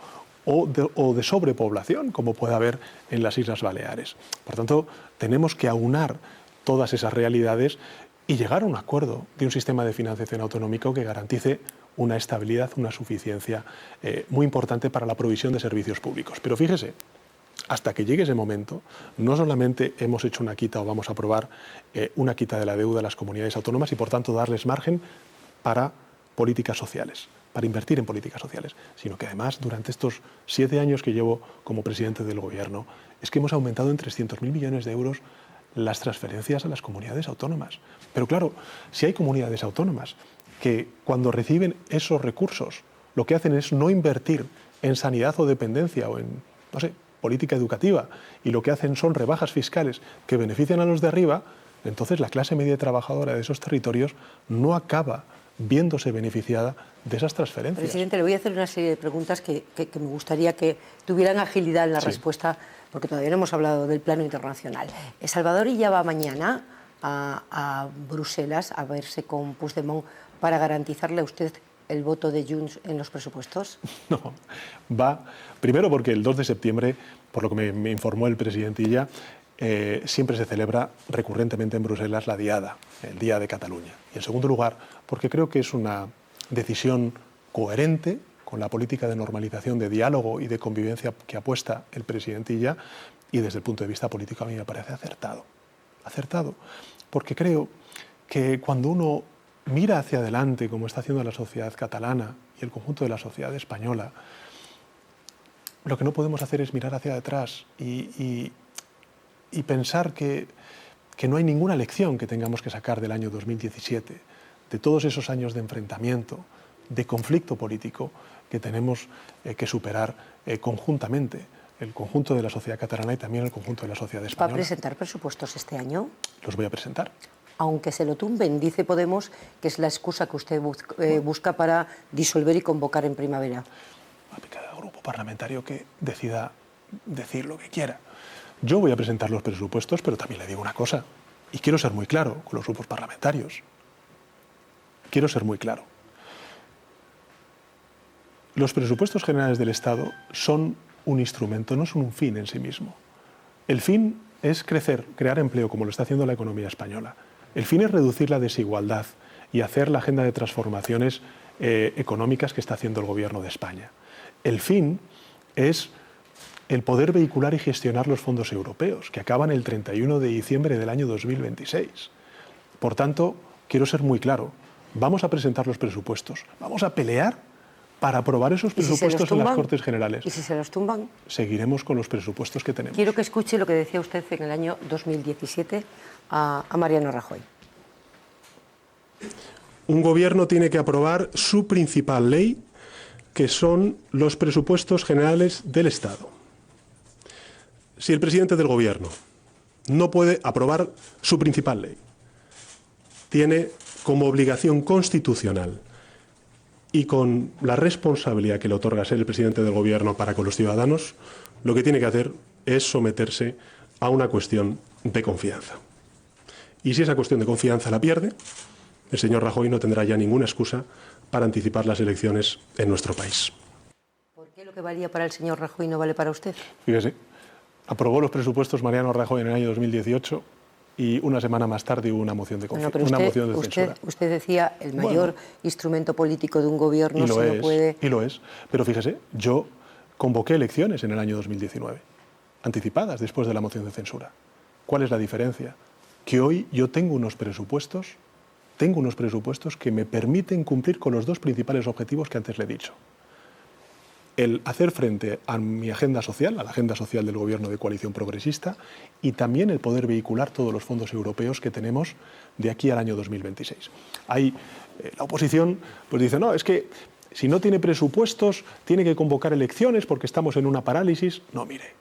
o de sobrepoblación, como puede haber en las Islas Baleares. Por tanto, tenemos que aunar todas esas realidades y llegar a un acuerdo de un sistema de financiación autonómico que garantice una estabilidad, una suficiencia muy importante para la provisión de servicios públicos. Pero fíjese, hasta que llegue ese momento, no solamente hemos hecho una quita o vamos a aprobar una quita de la deuda a las comunidades autónomas y, por tanto, darles margen para políticas sociales, para invertir en políticas sociales, sino que además durante estos 7 años que llevo como presidente del Gobierno es que hemos aumentado en 300.000 millones de euros las transferencias a las comunidades autónomas. Pero claro, si hay comunidades autónomas que cuando reciben esos recursos lo que hacen es no invertir en sanidad o dependencia o en, no sé, política educativa, y lo que hacen son rebajas fiscales que benefician a los de arriba, entonces la clase media trabajadora de esos territorios no acaba viéndose beneficiada de esas transferencias. Presidente, le voy a hacer una serie de preguntas que me gustaría que tuvieran agilidad en la respuesta, porque todavía no hemos hablado del plano internacional. Salvador Illa va mañana a Bruselas a verse con Puigdemont para garantizarle a usted el voto de Junts en los presupuestos. No, va primero porque el 2 de septiembre, por lo que me informó el presidente Illa, siempre se celebra recurrentemente en Bruselas la Diada, el Día de Cataluña. Y en segundo lugar, porque creo que es una decisión coherente con la política de normalización, de diálogo y de convivencia que apuesta el presidente Illa, y desde el punto de vista político a mí me parece acertado. Acertado, porque creo que cuando uno mira hacia adelante, como está haciendo la sociedad catalana y el conjunto de la sociedad española, lo que no podemos hacer es mirar hacia atrás y pensar que no hay ninguna lección que tengamos que sacar del año 2017, de todos esos años de enfrentamiento, de conflicto político que tenemos que superar conjuntamente, el conjunto de la sociedad catalana y también el conjunto de la sociedad española. ¿Va a presentar presupuestos este año? Los voy a presentar. Aunque se lo tumben, dice Podemos que es la excusa que usted busca para disolver y convocar en primavera. A cada grupo parlamentario que decida decir lo que quiera. Yo voy a presentar los presupuestos, pero también le digo una cosa, y quiero ser muy claro con los grupos parlamentarios. Quiero ser muy claro. Los presupuestos generales del Estado son un instrumento, no son un fin en sí mismo. El fin es crecer, crear empleo, como lo está haciendo la economía española. El fin es reducir la desigualdad y hacer la agenda de transformaciones económicas que está haciendo el Gobierno de España. El fin es el poder vehicular y gestionar los fondos europeos, que acaban el 31 de diciembre del año 2026. Por tanto, quiero ser muy claro, vamos a presentar los presupuestos, vamos a pelear para aprobar esos presupuestos en las Cortes Generales. ¿Y si se los tumban? Seguiremos con los presupuestos que tenemos. Quiero que escuche lo que decía usted en el año 2017 a Mariano Rajoy. Un gobierno tiene que aprobar su principal ley, que son los presupuestos generales del Estado. Si el presidente del gobierno no puede aprobar su principal ley, tiene como obligación constitucional y con la responsabilidad que le otorga ser el presidente del gobierno para con los ciudadanos, lo que tiene que hacer es someterse a una cuestión de confianza. Y si esa cuestión de confianza la pierde, el señor Rajoy no tendrá ya ninguna excusa para anticipar las elecciones en nuestro país. ¿Por qué lo que valía para el señor Rajoy no vale para usted? Fíjese, aprobó los presupuestos Mariano Rajoy en el año 2018 y una semana más tarde hubo una moción de censura. Usted decía el mayor instrumento político de un gobierno no puede... Y lo es, pero fíjese, yo convoqué elecciones en el año 2019, anticipadas después de la moción de censura. ¿Cuál es la diferencia? Que hoy yo tengo unos presupuestos que me permiten cumplir con los dos principales objetivos que antes le he dicho. El hacer frente a mi agenda social, a la agenda social del Gobierno de coalición progresista, y también el poder vehicular todos los fondos europeos que tenemos de aquí al año 2026. La oposición pues dice, no, es que si no tiene presupuestos tiene que convocar elecciones porque estamos en una parálisis. No, mire,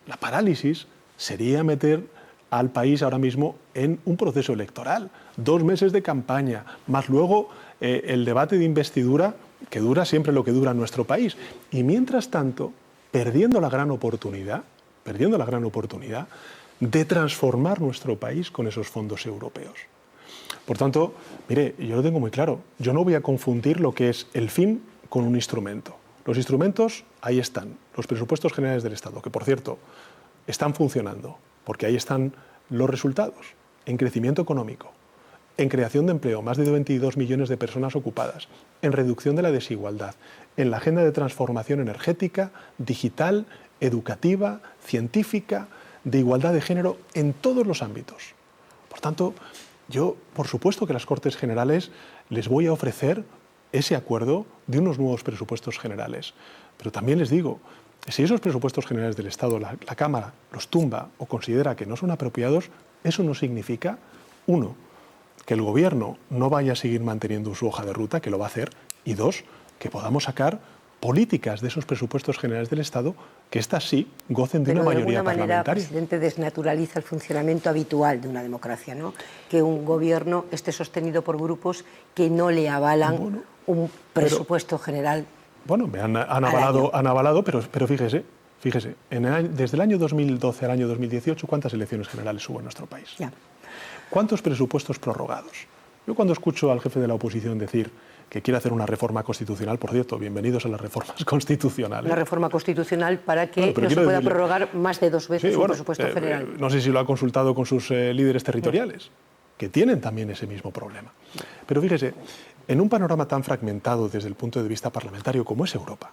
la parálisis sería meter al país ahora mismo en un proceso electoral, 2 meses de campaña, más luego el debate de investidura, que dura siempre lo que dura en nuestro país. Y mientras tanto, perdiendo la gran oportunidad de transformar nuestro país con esos fondos europeos. Por tanto, mire, yo lo tengo muy claro, yo no voy a confundir lo que es el fin con un instrumento. Los instrumentos, ahí están, los presupuestos generales del Estado, que por cierto, están funcionando, porque ahí están los resultados, en crecimiento económico, en creación de empleo, más de 22 millones de personas ocupadas, en reducción de la desigualdad, en la agenda de transformación energética, digital, educativa, científica, de igualdad de género, en todos los ámbitos. Por tanto, yo, por supuesto que a las Cortes Generales les voy a ofrecer ese acuerdo de unos nuevos presupuestos generales. Pero también les digo, si esos presupuestos generales del Estado la Cámara los tumba o considera que no son apropiados, eso no significa, uno, que el Gobierno no vaya a seguir manteniendo su hoja de ruta, que lo va a hacer, y dos, que podamos sacar políticas de esos presupuestos generales del Estado que estas sí gocen de una mayoría parlamentaria. De alguna manera, presidente, desnaturaliza el funcionamiento habitual de una democracia, ¿no? Que un gobierno esté sostenido por grupos que no le avalan un presupuesto general. Bueno, han avalado, pero fíjese, desde el año 2012 al año 2018, ¿cuántas elecciones generales hubo en nuestro país? Ya. ¿Cuántos presupuestos prorrogados? Yo cuando escucho al jefe de la oposición decir que quiere hacer una reforma constitucional, por cierto, bienvenidos a las reformas constitucionales. Una reforma constitucional para que no se pueda prorrogar más de 2 veces un presupuesto general. No sé si lo ha consultado con sus líderes territoriales, que tienen también ese mismo problema. Pero fíjese, en un panorama tan fragmentado desde el punto de vista parlamentario como es Europa,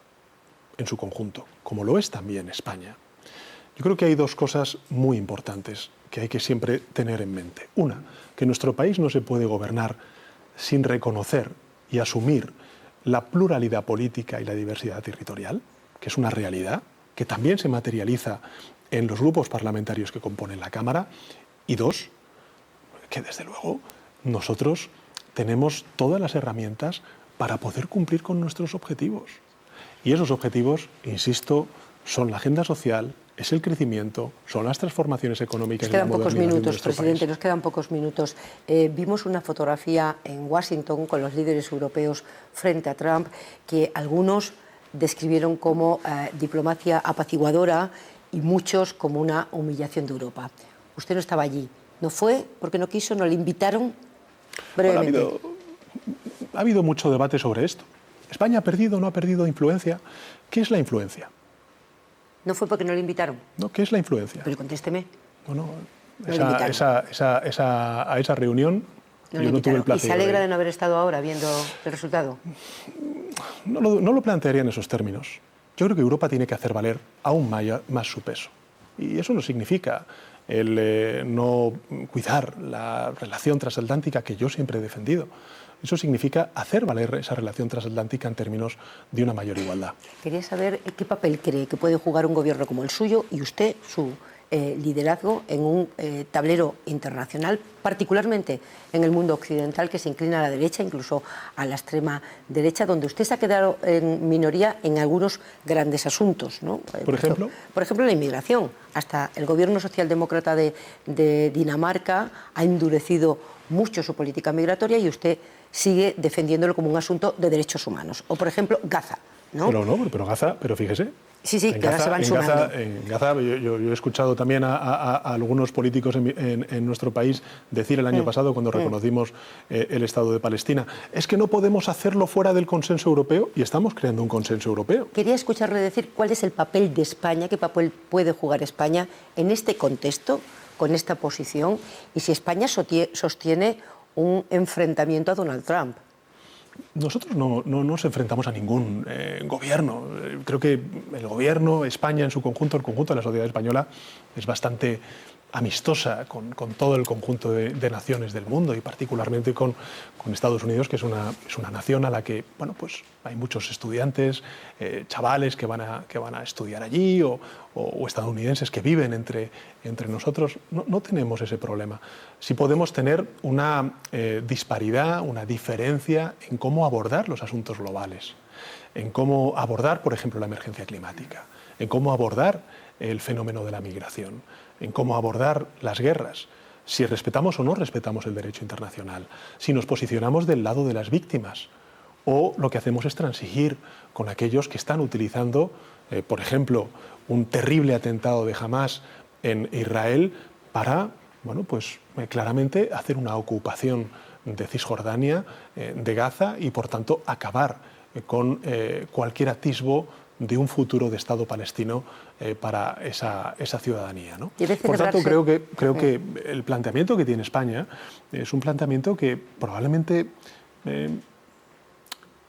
en su conjunto, como lo es también España, yo creo que hay dos cosas muy importantes que hay que siempre tener en mente. Una, que nuestro país no se puede gobernar sin reconocer y asumir la pluralidad política y la diversidad territorial, que es una realidad, que también se materializa en los grupos parlamentarios que componen la Cámara. Y dos, que desde luego nosotros tenemos todas las herramientas para poder cumplir con nuestros objetivos. Y esos objetivos, insisto, son la agenda social, es el crecimiento, son las transformaciones económicas. Nos quedan pocos minutos, presidente, nos quedan pocos minutos. Vimos una fotografía en Washington con los líderes europeos frente a Trump que algunos describieron como diplomacia apaciguadora y muchos como una humillación de Europa. Usted no estaba allí. ¿No fue porque no quiso? ¿No le invitaron? Brevemente. Bueno, ha habido mucho debate sobre esto. ¿España ha perdido o no ha perdido influencia? ¿Qué es la influencia? ¿No fue porque no le invitaron? No, ¿qué es la influencia? Pero contésteme. Bueno, a esa reunión yo no tuve el placer. ¿Y se alegra de no haber estado ahora viendo el resultado? No lo plantearía en esos términos. Yo creo que Europa tiene que hacer valer aún más su peso. Y eso no significa el no cuidar la relación transatlántica que yo siempre he defendido. Eso significa hacer valer esa relación transatlántica en términos de una mayor igualdad. Quería saber qué papel cree que puede jugar un gobierno como el suyo y usted, su liderazgo en un tablero internacional, particularmente en el mundo occidental, que se inclina a la derecha, incluso a la extrema derecha, donde usted se ha quedado en minoría en algunos grandes asuntos, ¿no? ¿Por ejemplo? Por ejemplo, la inmigración. Hasta el gobierno socialdemócrata de Dinamarca ha endurecido mucho su política migratoria y usted sigue defendiéndolo como un asunto de derechos humanos. O, por ejemplo, Gaza, ¿no? Pero Gaza, fíjese. Sí, que ahora se van sumando. En Gaza, yo he escuchado también a algunos políticos en nuestro país decir el año pasado, cuando reconocimos el Estado de Palestina, es que no podemos hacerlo fuera del consenso europeo, y estamos creando un consenso europeo. Quería escucharle decir cuál es el papel de España, qué papel puede jugar España en este contexto, con esta posición, y si España sostiene un enfrentamiento a Donald Trump. Nosotros no nos enfrentamos a ningún gobierno. Creo que el gobierno, España en su conjunto, el conjunto de la sociedad española, es bastante amistosa con todo el conjunto de naciones del mundo y particularmente con Estados Unidos, que es una nación a la que pues hay muchos estudiantes, chavales que van a estudiar allí o estadounidenses que viven entre nosotros. No tenemos ese problema. Sí podemos tener una disparidad, una diferencia en cómo abordar los asuntos globales, en cómo abordar, por ejemplo, la emergencia climática, en cómo abordar el fenómeno de la migración, en cómo abordar las guerras, si respetamos o no respetamos el derecho internacional, si nos posicionamos del lado de las víctimas o lo que hacemos es transigir con aquellos que están utilizando, por ejemplo, un terrible atentado de Hamás en Israel para, claramente hacer una ocupación de Cisjordania, de Gaza y, por tanto, acabar con cualquier atisbo de un futuro de Estado palestino para esa ciudadanía, ¿no? Por tanto, creo que el planteamiento que tiene España es un planteamiento que probablemente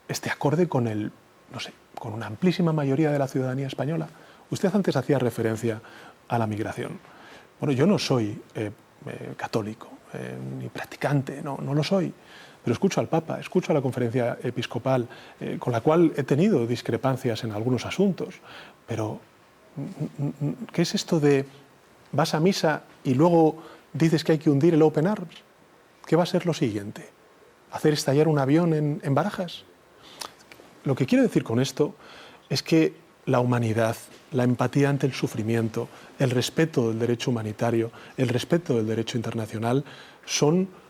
esté acorde con una amplísima mayoría de la ciudadanía española. Usted antes hacía referencia a la migración. Bueno, yo no soy católico ni practicante, no lo soy. pero escucho al Papa, escucho a la Conferencia Episcopal, con la cual he tenido discrepancias en algunos asuntos, pero ¿qué es esto de vas a misa y luego dices que hay que hundir el Open Arms? ¿Qué va a ser lo siguiente? ¿Hacer estallar un avión en Barajas? Lo que quiero decir con esto es que la humanidad, la empatía ante el sufrimiento, el respeto del derecho humanitario, el respeto del derecho internacional son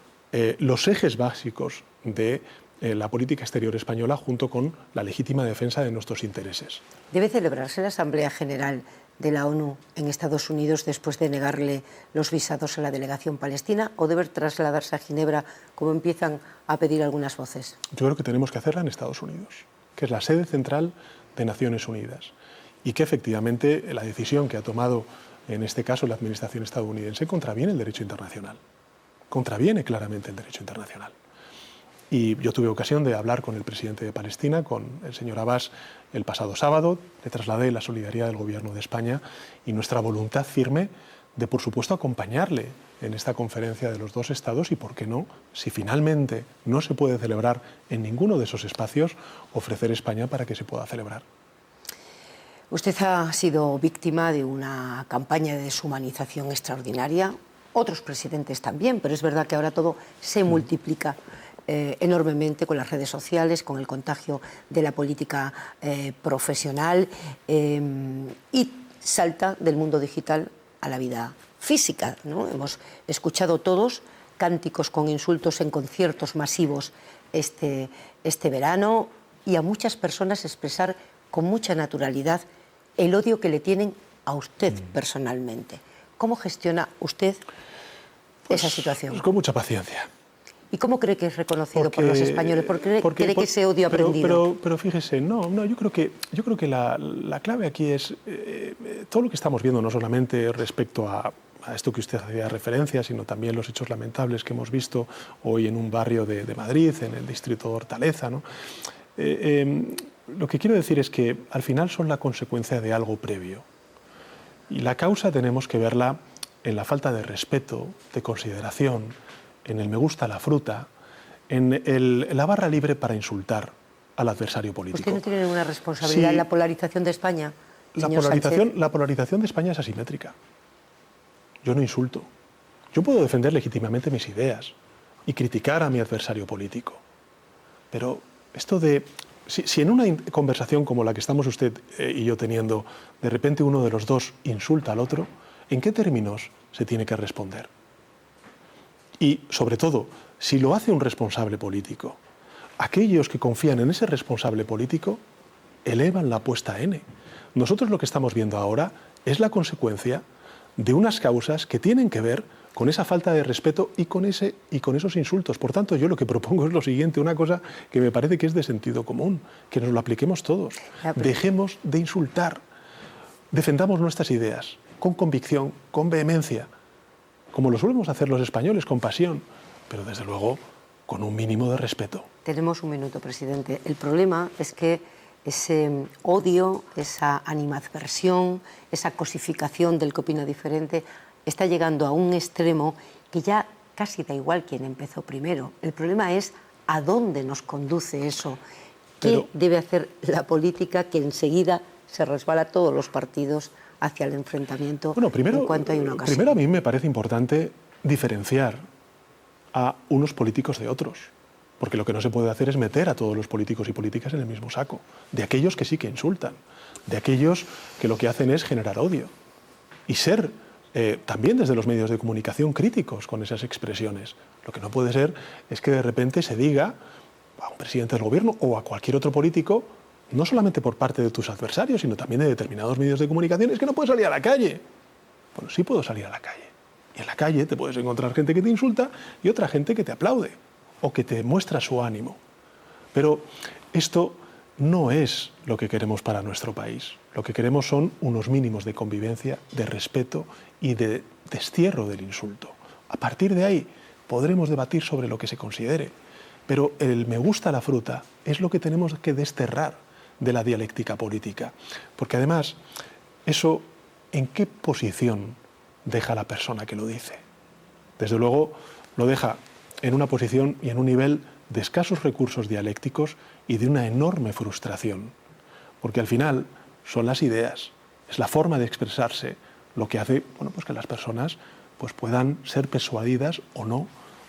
los ejes básicos de la política exterior española junto con la legítima defensa de nuestros intereses. ¿Debe celebrarse la Asamblea General de la ONU en Estados Unidos después de negarle los visados a la delegación palestina o debe trasladarse a Ginebra como empiezan a pedir algunas voces? Yo creo que tenemos que hacerla en Estados Unidos, que es la sede central de Naciones Unidas y que efectivamente la decisión que ha tomado en este caso la administración estadounidense contraviene el derecho internacional, contraviene claramente el derecho internacional. Y yo tuve ocasión de hablar con el presidente de Palestina, con el señor Abbas, el pasado sábado. Le trasladé la solidaridad del Gobierno de España y nuestra voluntad firme de, por supuesto, acompañarle en esta conferencia de los dos estados y, por qué no, si finalmente no se puede celebrar en ninguno de esos espacios, ofrecer España para que se pueda celebrar. Usted ha sido víctima de una campaña de deshumanización extraordinaria, otros presidentes también, pero es verdad que ahora todo se multiplica enormemente con las redes sociales, con el contagio de la política profesional y salta del mundo digital a la vida física, ¿no? Hemos escuchado todos cánticos con insultos en conciertos masivos este verano y a muchas personas expresar con mucha naturalidad el odio que le tienen a usted personalmente. ¿Cómo gestiona usted esa situación? Pues con mucha paciencia. ¿Y cómo cree que es reconocido por los españoles? ¿Por qué cree que ese odio ha aprendido? Pero fíjese, yo creo que la clave aquí es todo lo que estamos viendo, no solamente respecto a esto que usted hacía referencia, sino también los hechos lamentables que hemos visto hoy en un barrio de Madrid, en el distrito de Hortaleza, ¿no? Lo que quiero decir es que al final son la consecuencia de algo previo. Y la causa tenemos que verla en la falta de respeto, de consideración, en el me gusta la fruta, en la barra libre para insultar al adversario político. ¿Usted no tiene ninguna responsabilidad en la polarización de España, señor Sánchez? La polarización de España es asimétrica. Yo no insulto. Yo puedo defender legítimamente mis ideas y criticar a mi adversario político. Pero esto de... Si en una conversación como la que estamos usted y yo teniendo, de repente uno de los dos insulta al otro, ¿en qué términos se tiene que responder? Y, sobre todo, si lo hace un responsable político, aquellos que confían en ese responsable político elevan la apuesta N. Nosotros lo que estamos viendo ahora es la consecuencia de unas causas que tienen que ver con esa falta de respeto y con esos insultos. Por tanto, yo lo que propongo es lo siguiente, una cosa que me parece que es de sentido común, que nos lo apliquemos todos. Dejemos de insultar, defendamos nuestras ideas con convicción, con vehemencia, como lo solemos hacer los españoles, con pasión, pero desde luego con un mínimo de respeto. Tenemos un minuto, presidente. El problema es que ese odio, esa animadversión, esa cosificación del que opina diferente, está llegando a un extremo que ya casi da igual quién empezó primero. El problema es a dónde nos conduce eso. ¿Qué debe hacer la política que enseguida se resbala a todos los partidos hacia el enfrentamiento en cuanto hay una ocasión? Primero, a mí me parece importante diferenciar a unos políticos de otros, porque lo que no se puede hacer es meter a todos los políticos y políticas en el mismo saco, de aquellos que sí que insultan, de aquellos que lo que hacen es generar odio y ser también desde los medios de comunicación críticos con esas expresiones. Lo que no puede ser es que de repente se diga a un presidente del gobierno o a cualquier otro político, no solamente por parte de tus adversarios, sino también de determinados medios de comunicación, es que no puedes salir a la calle. Bueno, sí puedo salir a la calle. Y en la calle te puedes encontrar gente que te insulta y otra gente que te aplaude o que te muestra su ánimo. Pero esto no es lo que queremos para nuestro país. Lo que queremos son unos mínimos de convivencia, de respeto y de destierro del insulto. A partir de ahí podremos debatir sobre lo que se considere, pero el me gusta la fruta es lo que tenemos que desterrar de la dialéctica política. Porque además, eso, ¿en qué posición deja la persona que lo dice? Desde luego, lo deja en una posición y en un nivel de escasos recursos dialécticos y de una enorme frustración. Porque al final son las ideas, es la forma de expresarse lo que hace, bueno, pues que las personas pues puedan ser persuadidas o no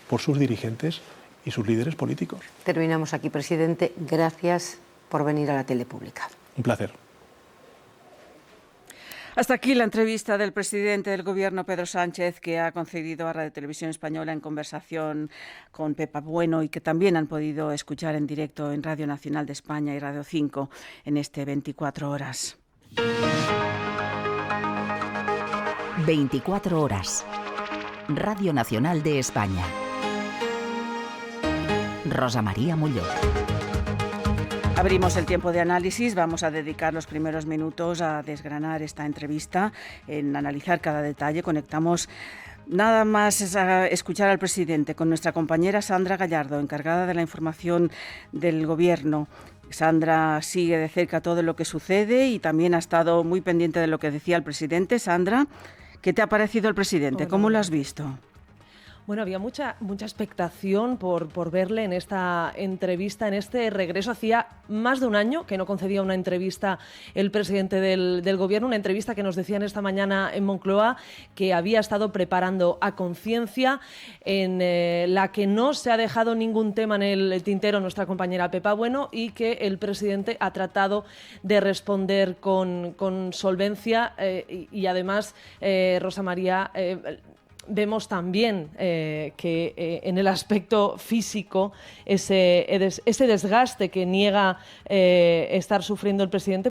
por sus dirigentes y sus líderes políticos. Terminamos aquí, presidente. Gracias por venir a la tele pública. Un placer. Hasta aquí la entrevista del presidente del Gobierno, Pedro Sánchez, que ha concedido a Radio Televisión Española en conversación con Pepa Bueno y que también han podido escuchar en directo en Radio Nacional de España y Radio 5 en este 24 horas. 24 horas. Radio Nacional de España. Rosa María Molló. Abrimos el tiempo de análisis, vamos a dedicar los primeros minutos a desgranar esta entrevista, en analizar cada detalle. Conectamos nada más a escuchar al presidente con nuestra compañera Sandra Gallardo, encargada de la información del Gobierno. Sandra sigue de cerca todo lo que sucede y también ha estado muy pendiente de lo que decía el presidente. Sandra, ¿qué te ha parecido el presidente? Hola. ¿Cómo lo has visto? Bueno, había mucha expectación por verle en esta entrevista, en este regreso. Hacía más de un año que no concedía una entrevista el presidente del Gobierno, una entrevista que nos decían esta mañana en Moncloa que había estado preparando a conciencia, en la que no se ha dejado ningún tema en el tintero nuestra compañera Pepa Bueno y que el presidente ha tratado de responder con solvencia y además, Rosa María, vemos también que en el aspecto físico ese desgaste que niega estar sufriendo el presidente